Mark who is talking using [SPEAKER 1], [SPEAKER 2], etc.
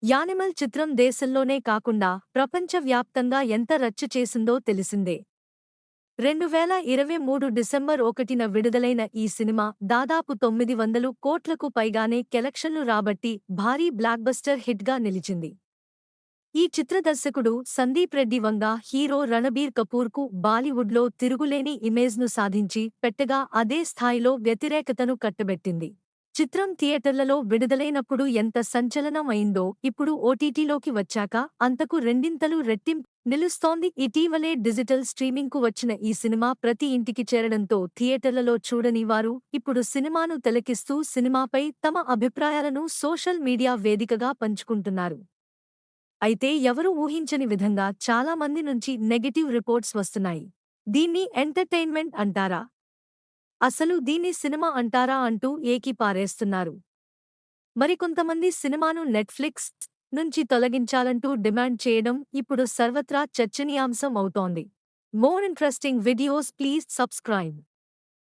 [SPEAKER 1] Animal చిత్రం దేశంలోనే కాకుండా ప్రపంచవ్యాప్తంగా ఎంత రచ్చ చేసిందో తెలిసిందే. 2023 డిసెంబర్ 1న విడుదలైన ఈ సినిమా దాదాపు 900 కోట్లకు పైగానే కలెక్షన్లు రాబట్టి భారీ బ్లాక్బస్టర్ హిట్గా నిలిచింది. ఈ చిత్ర దర్శకుడు సందీప్ రెడ్డి వంగ హీరో రణబీర్ కపూర్కు బాలీవుడ్లో తిరుగులేని ఇమేజ్ను సాధించి పెట్టగా అదే స్థాయిలో వ్యతిరేకతను కట్టబెట్టింది. చిత్రం థియేటర్లలో విడుదలైనప్పుడు ఎంత సంచలనం అయిందో ఇప్పుడు ఓటీటీలోకి వచ్చాక అంతకు రెండింతలు రెట్టింపు నిలుస్తోంది. ఇటీవలే డిజిటల్ స్ట్రీమింగ్కు వచ్చిన ఈ సినిమా ప్రతి ఇంటికి చేరడంతో థియేటర్లలో చూడని వారు ఇప్పుడు సినిమాను తిలకిస్తూ సినిమాపై తమ అభిప్రాయాలను సోషల్ మీడియా వేదికగా పంచుకుంటున్నారు. అయితే ఎవరూ ఊహించని విధంగా చాలా మంది నుంచి నెగెటివ్ రిపోర్ట్స్ వస్తున్నాయి. దీన్ని ఎంటర్టైన్మెంట్ అంటారా? అసలు దీన్ని సినిమా అంటారా అంటూ ఏకిపారేస్తున్నారు. మరికొంతమంది సినిమాను నెట్ఫ్లిక్స్ నుంచి తొలగించాలంటూ డిమాండ్ చేయడం ఇప్పుడు సర్వత్రా చర్చనీయాంశం అవుతోంది. More interesting videos please subscribe.